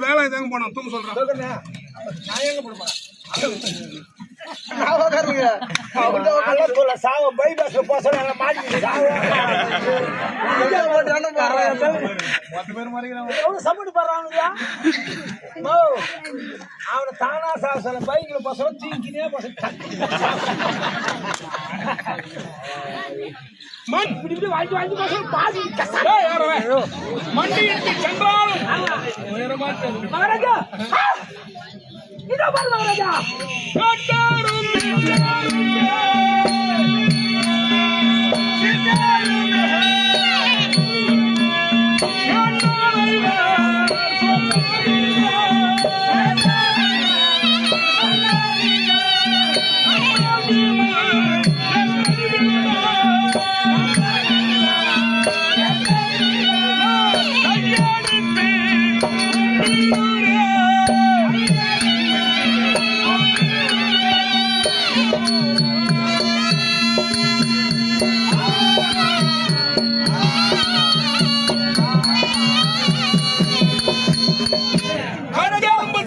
வேலை எங்க போனோம் தூங்க சொல்றேன். நான் எங்க போட போறேன்? அவனை தானா சாசன பைக்ல பசங்க தீங்கினே மண்டியிட்டு சென்றாலும் மகாராஜா இதோ பாரு மகாராஜா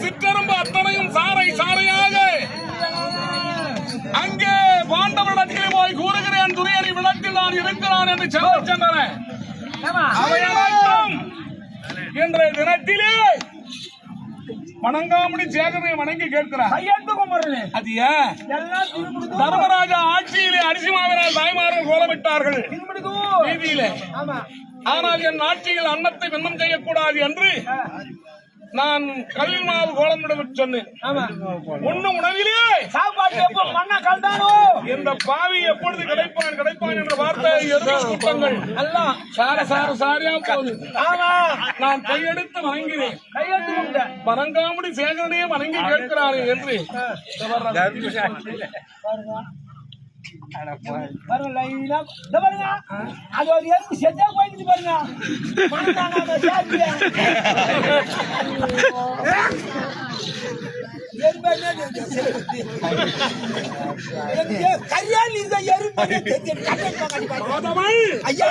சிற்றரம்பு அத்தனையும் சாறை சாறையாக அங்கே பாண்டவரிடத்தில் போய் கூறுகிறேன், துரியணி விளக்கில் நான் இருக்கிறான் என்று சென்றன. அவையனைத்தும் இன்றைய தினத்திலே வணங்காமடி சேகரனை வணங்கி கேட்கிறார். அது ஏன் தர்மராஜா ஆட்சியிலே அரிசி மாவினால் தாய்மார்கள் கோலமிட்டார்கள் வீதியிலே. ஆனால் என் ஆட்சியில் அன்னத்தை வெண்ணம் செய்யக்கூடாது என்று நான் கல்வி மாவு கோலமிட சொன்னேன். ஒன்னும் உணவிலே சாப்பாடு மண்ணா கண்டானோ இந்த பாவி எப்பொழுது கிடைப்பான் கிடைப்பான் என்ற வார்த்தை கூட்டங்கள் எல்லாம் சாரியா போகுது. நான் கையெடுத்து வணங்கினேன். கையெடுத்து வணங்காமடி சேகரனையே வணங்கி கேட்கிறாரே என்று அது ஒரு எதுக்கு செத்தா போயிட்டு பாருங்க. கல்யாணி ஐயா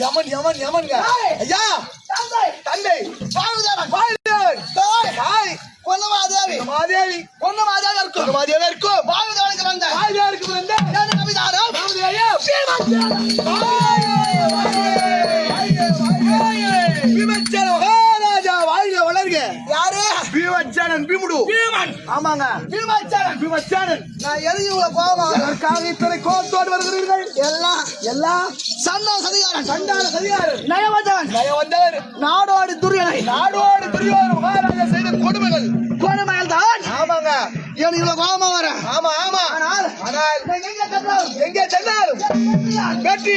யமன் யமன் யமன்ங்க ஐயா தந்தை தாய் பொன்னமாதேவி பொன்னமாதேவி இருக்கும் வாழ்வதற்கு வந்த நபிதாரம் மகாராஜா வாழ்க வளர்க யாரு பீமச்சேனன் பீமுடு பீமன் ஆமாங்க பீமச்சேனன் நான் எதுக்கு இவ்வளவு கோபம் அதற்காக இத்தனை கோபத்தோடு வருகிறீர்கள் எல்லாம் சண்டால சதிகாரன் நயவந்தவர் நாடோடு துரியோதன மகாராஜா செய்த கொடுமைகள் தான் ஆமாங்க இவன் இவ்வளவு கோபமா வர ஆமா ஆனால் எங்கே சென்றாலும் வெற்றி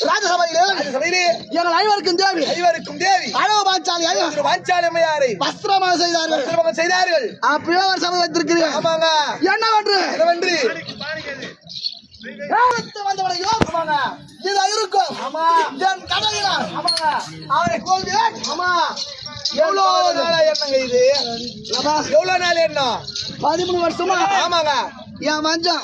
ராஜசபையிலே எங்கள் ஐவருக்கும் தேவி அழகு பாஞ்சாலி அம்மையாரை வஸ்திரமாக செய்தார்கள் பிளவர் சபை வைத்திருக்கிறீர்கள் ஆமாங்க என்னவென்று இது இருக்கும் என் கதையினால் அவரை கொள்வேன் எவ்வளவு நாளா என்னங்க இது எவ்வளவு நாள் என்ன 13 வருஷமா ஆமாங்க என் மஞ்சம்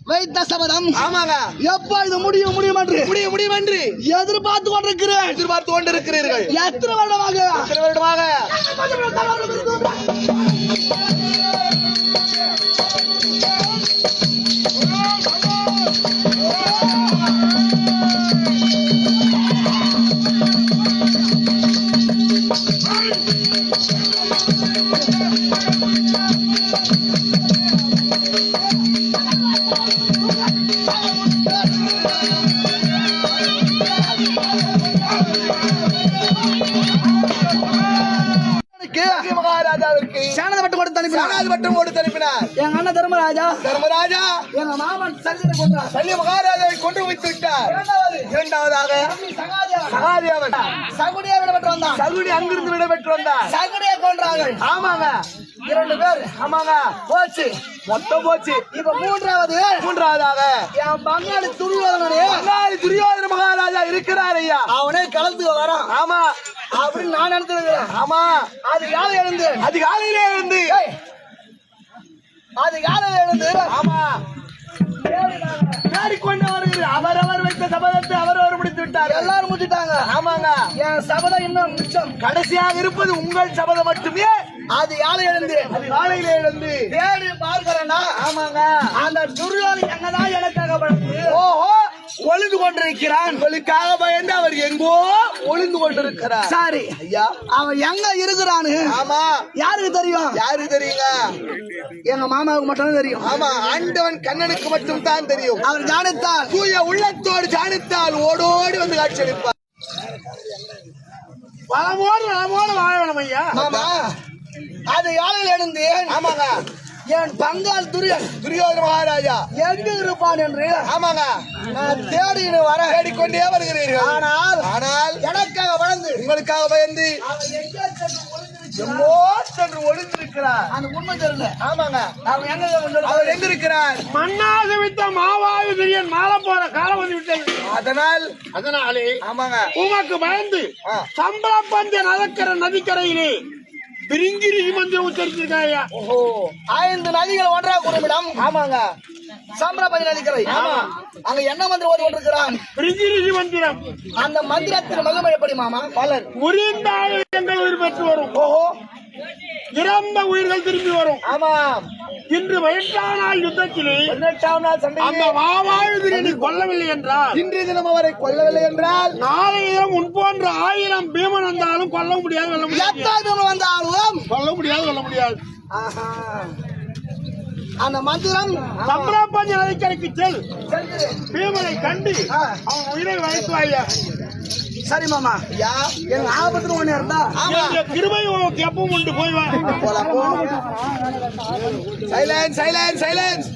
வைத்த சபதம் ஆமாங்க எப்ப இது முடியும் என்று எதிர்பார்த்து கொண்டிருக்கிறீர்கள் எத்தனை வருடமாக மகாராஜாவிற்கு சேனது பட்டம் கொடுத்து அனுப்பினார் எங்க அண்ணன் தர்மராஜா எங்க மாமன் சல்லிய மகாராஜாவை கொண்டு வைத்து விட்டார் இரண்டாவதாக சகுனியை அங்கிருந்து விடப்பெற்று வந்தார் சகுனியை கொன்றார்கள் ஆமாங்க 2 பேர் ஆமாங்க மொத்தம் போச்சு இப்ப மூன்றாவதாக என் பங்காளி துரியோதன மகாராஜா இருக்கிறார் ஐயா அவனே கலந்து வரான் ஆமா அப்படின்னு நான் நினைச்சிருக்கிறேன் ஆமா அதிகாலையிலே எழுந்து ஆமா தேடிக்கொண்டு வருகிறது அவரவர் வைத்த சபதத்தை அவரவர் முடித்து விட்டார் எல்லாரும் முடிச்சுட்டாங்க ஆமாங்க என் சபதம் இன்னும் மிச்சம் கடைசியாக இருப்பது உங்கள் சபதம் மட்டுமே அதிகாலையிலே எழுந்து தேடி பார்க்கிறேன்னா ஆமாங்க அந்த துரியோதனன் என்னதான் எனக்காக ஓஹோ ஒளிந்து கொண்டிருக்கிறான் உங்களுக்காக பயந்து அவர் எங்கோ ஒளிந்து கொண்டிருக்கிறார் சாரி ஐயா அவன் எங்க இருக்கிறான்னு ஆமா யாருக்கு தெரியுங்க எங்க மாமாவுக்கு மட்டும் தெரியும் ஆமா ஆண்டவன் கண்ணனுக்கு மட்டும் தான் தெரியும் அவர் ஜானித்தால் தூய உள்ளத்தோடு ஜானித்தால் ஓடோடி வந்து காட்சி அளிப்பார் வளமோடு வாழ வேணும் ஐயா ஆமா அது யாழையில் எழுந்து ஆமாங்க என் பங்கால் துரியோதன மகாராஜா எங்கு இருப்பான் என்று ஆமாங்க நான் தேடிக்கொண்டே வருகிறீர்கள் ஆனால் எனக்காக பயந்து உங்களுக்காக பயந்து ஒளிந்திருக்கிறார் அந்த உண்மை தெரியல ஆமாங்க அவர் எங்க இருக்கிறார் மண்ணாக விட்ட மாவாயு திரியன் மாலை போற காலம் வந்து விட்டது அதனாலே ஆமாங்க உமக்கு பயந்து சம்பள பஞ்ச நதிக்கரையிலே பிரிங்கிரி மந்திரம் உச்சரிச்சிருக்காயா 5 நதிகள் ஒன்றாக கூடும் ஆமாங்க சம்பரபதி நதிக்கரை ஆமா அங்க என்ன மந்திரம் ஓடி கொண்டிருக்கிறான் பிரிங்கிரி மந்திரம் அந்த மந்திரத்தின் மகிமை எப்படி மாமா பலர் உயிர்ந்தால் உயிர் பெற்று வரும் இறந்த உயிர்கள் திரும்பி வரும் ஆமா இன்று 18ஆம் நாள் யுத்தத்திலே 18ஆம் நாள் சண்டை அந்த மாவாயுதிரனை கொல்லவில்லை என்றால் இன்றைய தினம் அவரை கொல்லவில்லை என்றால் நாளைய தினம் முன் போன்ற 1000 பீமன் வந்தாலும் கொல்ல முடியாது வெல்ல முடியாது அந்த மந்திரம் சம்பராபஞ்ச நதிக்கரைக்கு செல் பீமனை கண்டு அவன் உயிரை வைத்துவாயா சரி மாமா எங்க ஆபத்துல ஒண்ணு இருந்தா கிருபை உனக்கு எப்பவும் உண்டு போய்வா சைலன்ஸ்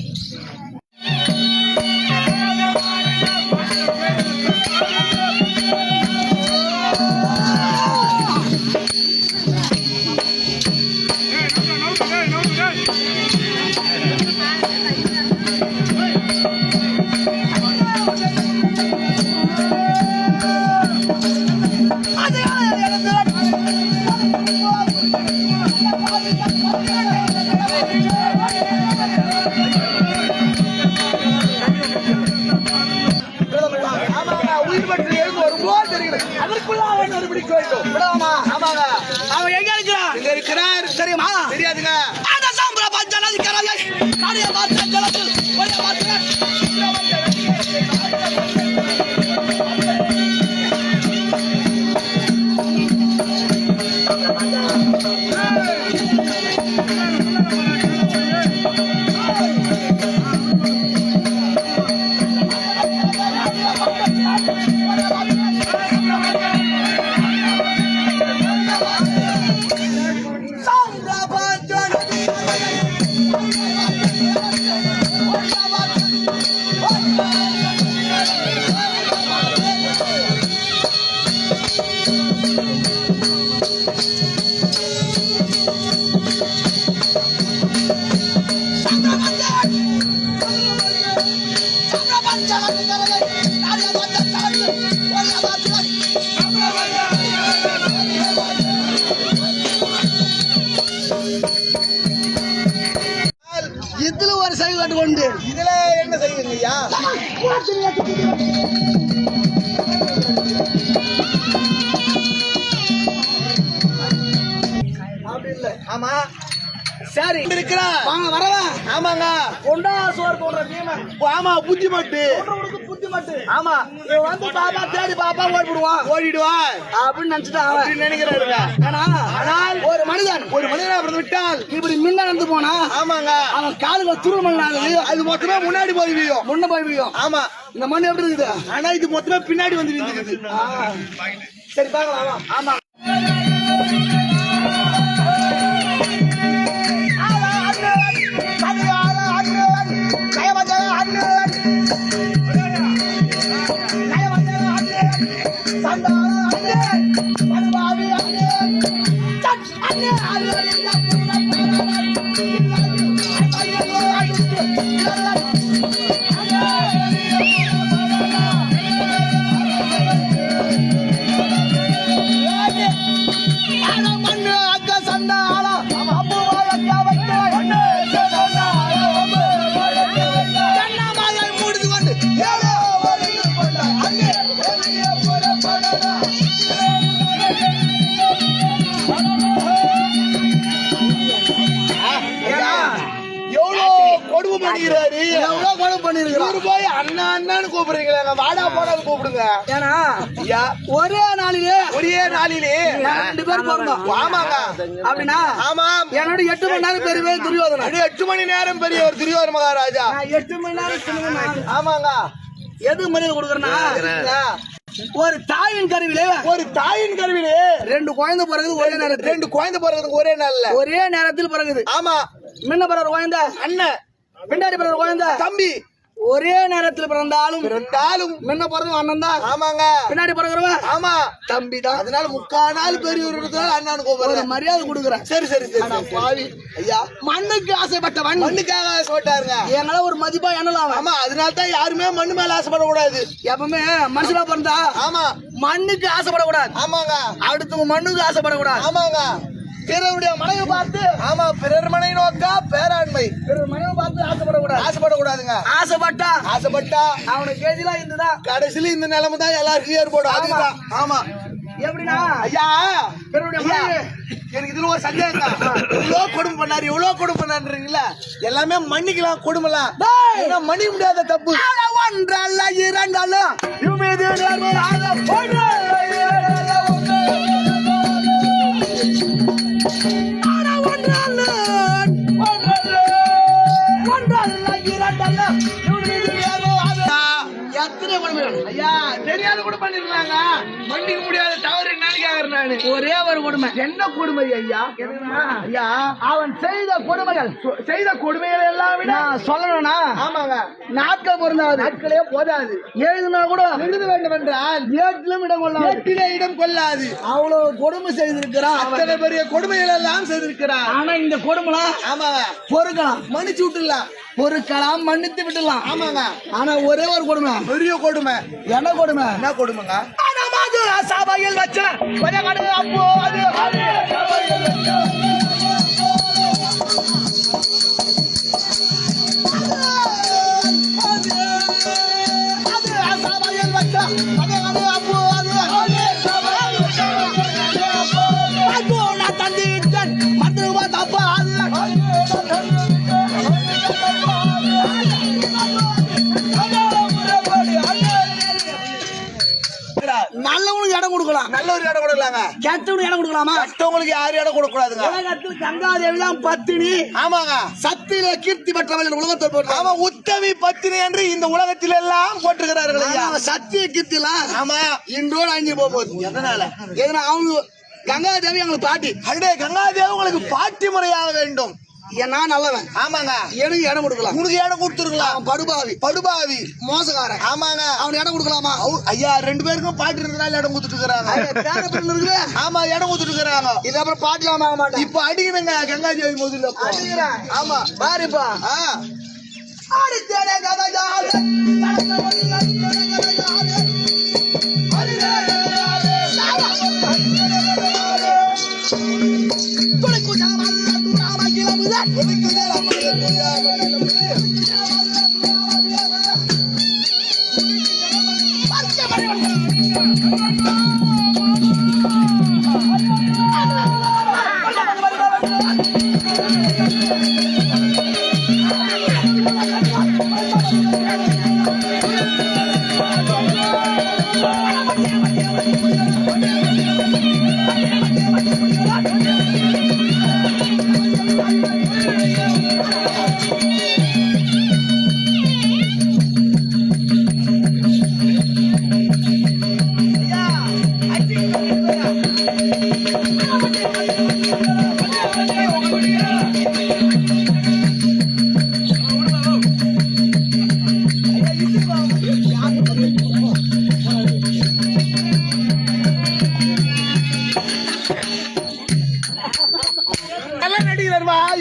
போலாமா? ஆமாங்க. அவன் எங்க இருக்கிறான்? எங்க இருக்கிறார் தெரியுமா? தெரியாதுங்க. அந்த சாம்பர பஞ்சனாதிகாரே காரிய மாத்திர ஜலத்து ஒரே மாத்திர இதுல ஒரு சை கட்டு கொண்டு இதுல என்ன செய்யுங்க ஐயா? அப்படி இல்ல. ஆமா. சரி இருக்கிறார். வாங்க வரவா. ஆமாங்க. கொண்டா சோறு போடுற பீமன். ஆமா புத்தி மட்டு. உனக்கு புத்தி மட்டு. ஆமா. இவன் வந்து பாப்பா தேடி பாப்பா ஓடிடுவான். ஓடிடுவான் அப்படின்னு நினைச்சிட்டான் அவன். அப்படின்னு நினைக்கிறாருங்க. ஆனால் ஒரு மனிதன் பிறந்து விட்டால் இப்படி மின்ன நடந்து போனா ஆமாங்க அவன் காலுல துருமல்லாதது அது மொத்தமே முன்னாடி போய் விழும். முன்ன போய் விழும். ஆமா. இந்த மண் எப்படி இருக்குது? ஆனா இது மொத்தமே பின்னாடி வந்து விழுந்துக்குது. சரி பார்க்கலாம். ஆமா. போய் அண்ணா அண்ணான்னு கூப்பிடுறீங்களா? வாடா போடான்னு கூப்பிடுங்க. ஏன்னா ஐயா ஒரே நாளிலே 2 பேர் பிறந்தோம். ஆமாங்க. அப்படின்னா ஆமாம். என்னோட 8 மணி நேரம் பெரிய துரியோதனா. 8 மணி நேரம் பெரியவர் துரியோதன மகாராஜா. 8 மணி நேரம் சின்னவன். ஆமாங்க. எது மரியாதை கொடுக்குறேன்னா ஒரு தாயின் கருவிலே 2 குழந்தை பிறகுது ஒரே நேரத்தில். 2 குழந்தை பிறகுது ஒரே நாள்ல ஒரே நேரத்தில் பிறகுது. ஆமா. முன்ன பிறகு குழந்தை அண்ணன், பின்னாடி பிறகு குழந்தை தம்பி. ஒரே நேரத்தில் பிறந்தாலும் முன்ன பிறகு அண்ணன் தான். ஆமாங்க. பின்னாடி பிறகுறவன் ஆமா தம்பி தான். அதனால 3/4 நாள் பெரியவர் அண்ணான்னு கூப்பிடுறேன். மரியாதை கொடுக்குறேன். சரி சரி சரி. பாவி ஐயா, மண்ணுக்கு ஆசைப்பட்டவன் மண்ணுக்காக ஆசைப்பட்டாருங்க. எங்களை ஒரு மதிப்பா எண்ணலாம். ஆமா. அதனால தான் யாருமே மண்ணு மேல ஆசைப்படக்கூடாது. எப்பவுமே மனுஷனா பிறந்தா ஆமா மண்ணுக்கு ஆசைப்படக்கூடாது. ஆமாங்க. அடுத்தவங்க மண்ணுக்கு ஆசைப்படக்கூடாது. ஆமாங்க. பிறருடைய மனைவி பார்த்து ஆமா பிறர் மனை நோக்கா பேராண்மை. பிறர் மனைவி பார்த்து ஆசைப்படக்கூடாதுங்க. ஆசைப்பட்டா அவனுக்கு கேஜிலாம் இருந்துதான் கடைசியில இந்த நிலைமை தான் எல்லாருக்கும் ஏற்படும். அதுதான். ஆமா. எப்படின்னா ஐயா, பிறருடைய மனைவி எனக்கு இதுல ஒரு சந்தேகம் தான். எவ்வளவு கொடுமை பண்ணாருங்களா? எல்லாமே மன்னிக்கலாம், கொடுமைலாம். ஏன்னா மன்னிக்க முடியாத தப்பு. ஒன்றல்ல இரண்டல்ல இவமீது நேர்மையாக போடு. ஐயா, தெரியாத கூட பண்ணிருக்காங்க. மன்னிக்க முடியாத தவறு என்னன்னு கேக்குறேன் நானு. ஒரே ஒரு கொடுமை. என்ன கொடுமை ஐயா? ஐயா, அவன் செய்த கொடுமைகள் எல்லாம் விட சொல்லணும்னா ஆமாங்க நாட்கள் பொருந்தாது. நாட்களே போதாது. எழுதுனா கூட எழுத வேண்டும் என்றால் ஏட்டிலும் இடம் கொள்ளாது. ஏட்டிலே இடம் கொள்ளாது. அவ்வளவு கொடுமை செய்திருக்கிறான். அத்தனை பெரிய கொடுமைகள் எல்லாம் செய்திருக்கிறான். ஆனா இந்த கொடுமைலாம் ஆமாங்க பொறுக்கலாம், மன்னிச்சு விட்டுலாம், பொறுக்கலாம், மன்னித்து விட்டுலாம். ஆமாங்க. ஆனா ஒரே ஒரு கொடுமை, பெரிய கொடுமை. என்ன கொடுமை? என்ன கொடுமைங்க? சபையில் வச்ச அப்போ அது கொடுக்கலாம். நல்ல ஒரு இடம் கொடுக்கலாங்க. கெட்டவனுக்கு இடம் கொடுக்கலாமா? கெட்டவங்களுக்கு யாரும் இடம் கொடுக்க கூடாதுங்க. உலகத்தில் கங்காதேவி தான் பத்தினி. ஆமாங்க. சத்தியில கீர்த்தி பெற்றவள் உலகத்தில் போட்டு. ஆமா, உத்தமி பத்தினி என்று இந்த உலகத்தில் எல்லாம் போட்டுக்கிறார்கள் ஐயா. சத்திய கீர்த்திலாம் ஆமா இன்றோடு அழிஞ்சு போகுது. எதனால? அவங்க கங்காதேவி எங்களுக்கு பாட்டி. அடே கங்காதேவி உங்களுக்கு பாட்டி முறையாக வேண்டும். நான் நல்லவன். ஆமாங்க. எனக்கு இடம் கொடுக்கலாம். உனக்கு இடம் கொடுத்துருக்கலாம். படுபாவி மோசக்காரன். ஆமாங்க. அவன் இடம் கொடுக்கலாமா? ஐயா 2 பேருக்கும் பாட்டி இருந்தனால இடம் கொடுத்துட்டு இருக்காங்க. ஆமா இடம் கொடுத்துட்டு இருக்காங்க. இது அப்புறம் பாட்டிலாம் ஆக மாட்டேன். இப்ப அடிக்கணுங்க கங்காதேவி முதல்ல அடிக்கிறேன். ஆமா பாருப்பா. அடித்தேனே கனகாதே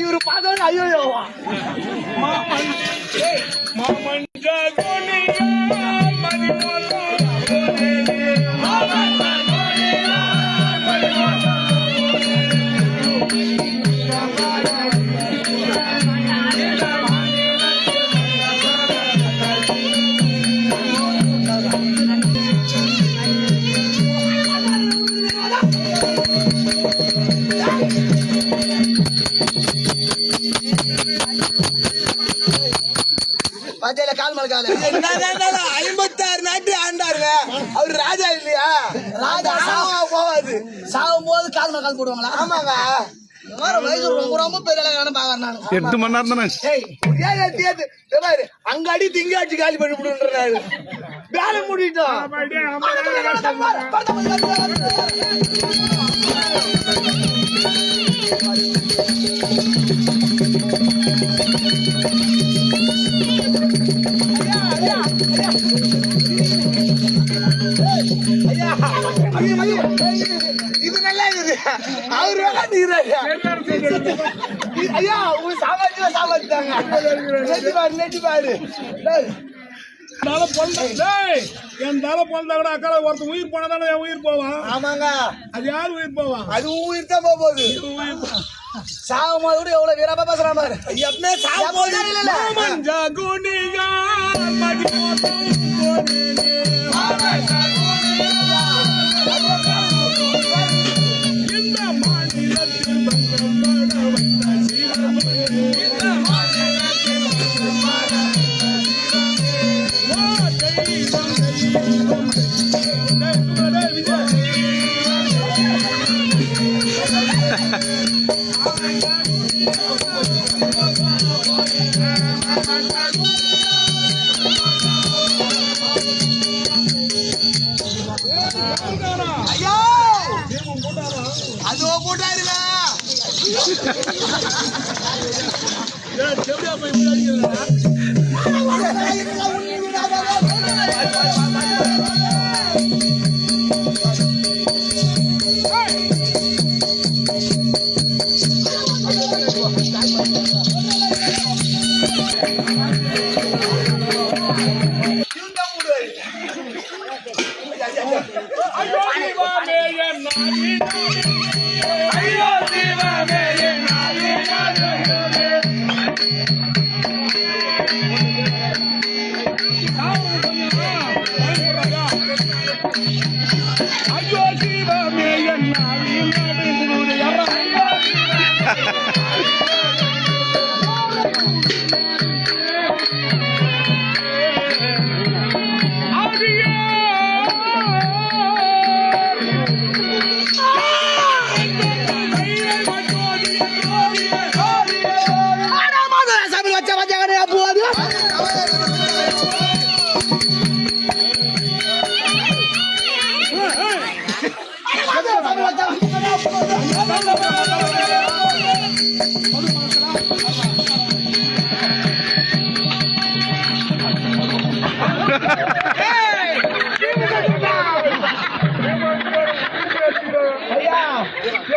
இவரு பார்த்தா ஐயோ பச்சையில கால் மலக்கால 56 நாட்டு ஆண்டாருங்க. அவரு ராஜா இல்லையா? ராஜா போவாது. சாகும் போது கால் மலக்கால் போடுவாங்களா? ஆமாங்க. வயசு ரொம்ப பெரிய பாக்குறேன் நான். 8 மணி நேரம் தானே. அங்க அடி திங்காச்சு காலி பண்ணி விடுன்றாரு. வேலை முடிட்டோம். இது நல்லா இருக்குது. அவரு ஐயா உங்க சாமாஜிதாங்க. நெட்டி பாரு என் தலை பொழுதா கூட அக்கால ஒருத்தன் உயிர் போனதானே என் உயிர் போவான். ஆமாங்க. அது யாரு உயிர் போவான்? அது உயிர் தான் போகுது. சாகும் போது கூட எவ்வளவு வீரப்பா பேசுறான் பாரு. எப்பவுமே சாகும் போது இந்த மாநிலத்தில் ஐயோ அதோ போட்டாருங்க. எப்படியா போய் முன்னாடி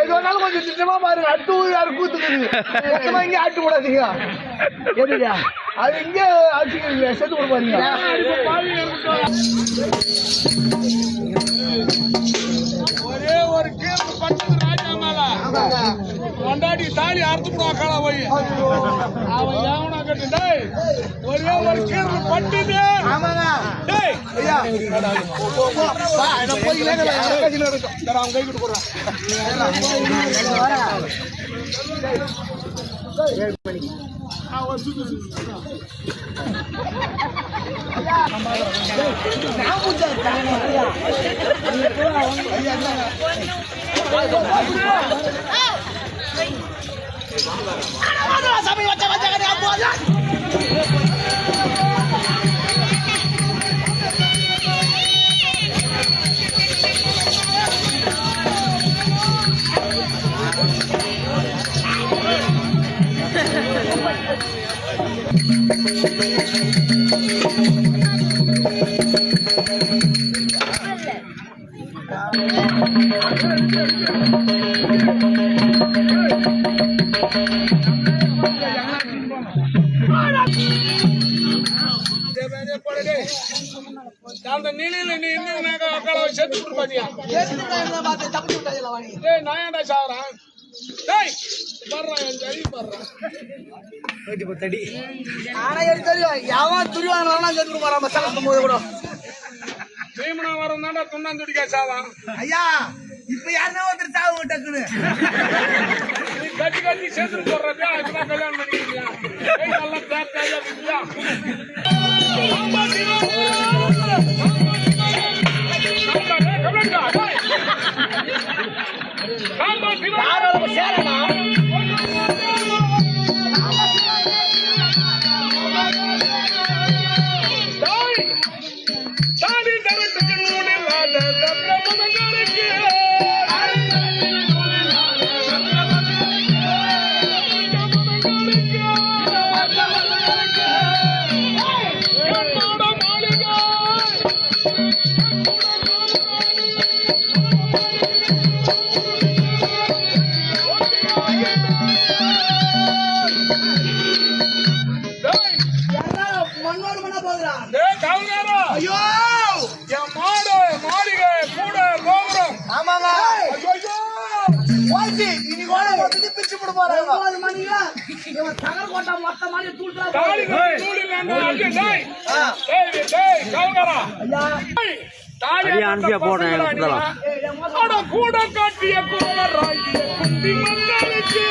எது வேணாலும் கொஞ்சம் திட்டமா பாருங்க. அடுத்து யாரு கூத்துக்குது மொத்தமா இங்கே ஆட்டு கூடாதீங்க. எதுயா அது இங்கே ஆட்சிக்கிறீங்க செத்து கொடுப்பாருங்க. ஒரே ஒரு கேள்வி பட்டது ராஜா மேல கொண்டாடி தாலி அறுத்து போடுவாக்கா போய் அவன் ஏவனா கட்டு டேய் ஒரே ஒரு கேள்வி பட்டுது. ஆமாங்க டேய் ஐயா போய் அவன் கை கொடுத்து போடுறான். அந்த நிலையில நீ இருந்தா அக்கால செத்து கொடுப்பாதியா. நான் ஏன்டா சாவறேன்? டேய் பர்றா என் ஜரி பர்றா. ஆனா எனக்கு தெரியும் எவன் துரிவானா செத்து போறான். மசாலா போது கூட பீமனா வரும் தாண்டா துண்ணாந்து துடிக்கா சாவான். ஐயா இப்ப யாருன்னா ஒருத்தர் சாவு டக்குன்னு நீ கட்டி கட்டி சேர்த்து போடுறதா இப்பதான் கல்யாணம் பண்ணிக்கிறியா? நல்லா பேர்த்தாயா இருக்கியா? அனுப்பியா போனேன் கூட காட்டிய குமராகிய குந்தி மங்களுக்கு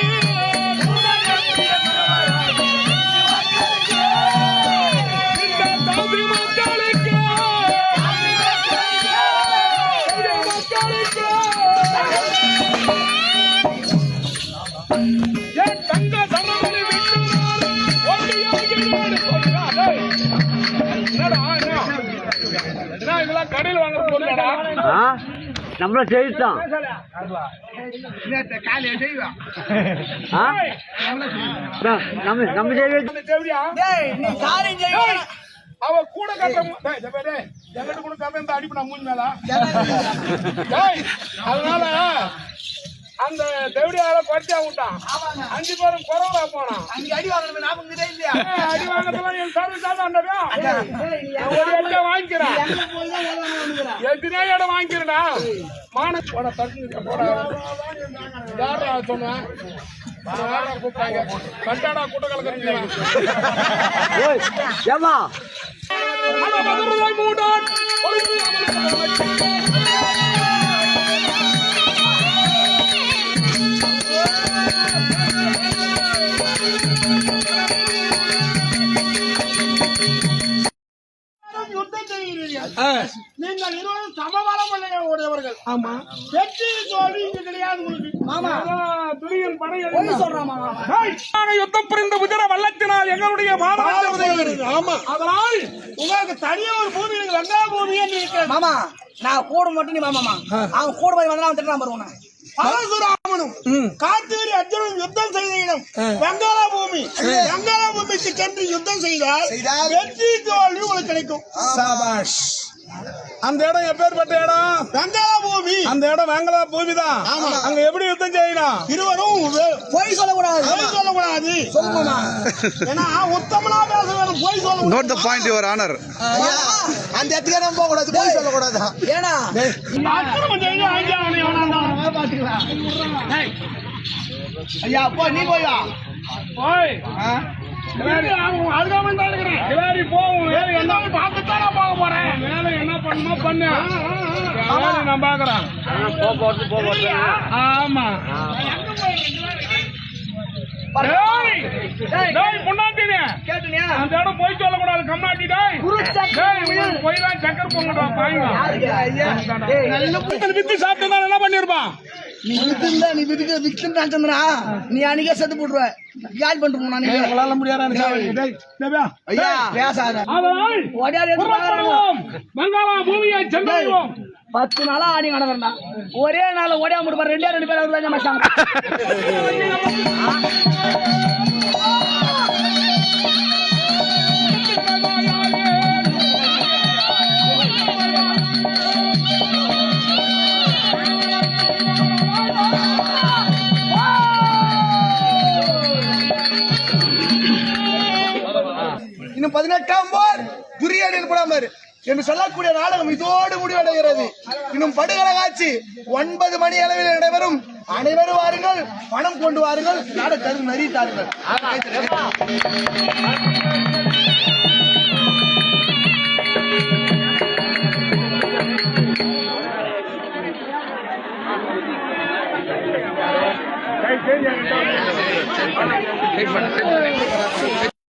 என் தங்க சரணி விட்டு இதெல்லாம் கடையில் வாங்குற பொருளடா. நம்மள செய்தான் நம்ம அவ கூட கட்ட கூட கட்ட அடிப்பா மூணு மேல. அதனால அந்த தேவடியால குறைச்சா விட்டான். 5 பேரும் குறவா போனான். அடி வாங்கணும் இல்லையா? அடி வாங்கலாம் என் சாமி சாதாண்டா ஒரு இடம் வாங்கிக்கிறேன். எத்தனை இடம் வாங்கிக்கிறேன்டா மான போட தட்டு போட யாரா சொன்னேன் கூப்பிட்டாங்க கட்டாடா கூட்ட கலக்குறீங்க மூடான் நீங்கள் இருவரும் சமபலம் உடையவர்கள். ஆமா வெற்றி தோல்வி இங்கு கிடையாது உங்களுக்கு. மாமா துரியன் படையை சொல்றாமா யுத்தம் புரிந்த உதிர வல்லத்தினால் எங்களுடைய ஆமா அதனால் உங்களுக்கு தனியா ஒரு பூமி வெங்கா பூமி என்று மாமா நான் கூட மட்டும் நீ மாமா அவன் கூட போய் வந்தா அவன் திட்டம் வருவான். பரசுராமனும் காத்தேரி அர்ஜுனன் யுத்தம் செய்த இடம் வெங்காள பூமி. வெங்காள பூமிக்கு சென்று யுத்தம் செய்தால் வெற்றி தோல்வி உங்களுக்கு கிடைக்கும். அந்த இடம் எப்பேற்பட்ட இடம்? வெங்கல பூமி. அந்த இடம் வெங்கல பூமி தான். அங்க எப்படி யுத்தம் செய்யணும்? இருவரும் பொய் சொல்லக்கூடாது. பொய் சொல்லக்கூடாது. சொல்லுமா? ஏன்னா உத்தமனா பேச வேணும். பொய் சொல்லக்கூடாது. Note the point your honour. அந்த இடத்துக்கு நம்ம போக கூடாது. பொய் சொல்லக்கூடாது. ஏன்னா அக்கிரமம் செஞ்சு ஆஞ்சா அவனை எவனா பாத்துக்கலாம். ஐயா அப்போ நீ போயா போய் அதுக்காக தான் இருக்கிறேன். சரி போவோம். வேலை என்ன பார்த்துதான் நான் போக போறேன். வேலை என்ன பண்ணுமோ பண்ணு. வேலை நான் பாக்குறேன். போக்குவரத்து ஆமா. கேட்டுனியா? அந்த இடம் போய் சொல்லக்கூடாது. கம்மாட்டி போய் தான் சக்கர் பொங்கடா பாருங்க. வித்து சாப்பிட்டு என்ன பண்ணிருப்பான்? நீ வித்துந்தா நீ வித்துன்னு நீ அன்னைக்கே செத்து போட்டுருவ. யார் பண்றோம் நான் உங்களால முடியாது. ஐயா பேசாத. வங்காள பூமியை சென்றடைவோம். 10 நாளா ஆடி நடக்கிறா. ஒரே நாள் ஓடியா முடிப்பார். 2 பேர் மச்சான். இன்னும் 18ஆம் போர் துரியனில் புலம்பர் என்று சொல்லக்கூடிய நாடகம் இதோடு முடிவடைகிறது. இன்னும் படுகள காட்சி 9 மணி அளவில் நடைபெறும். அனைவரும் வாருங்கள், பணம் கொண்டு வாருங்கள், நாடகம் நரித்தார்கள். சரி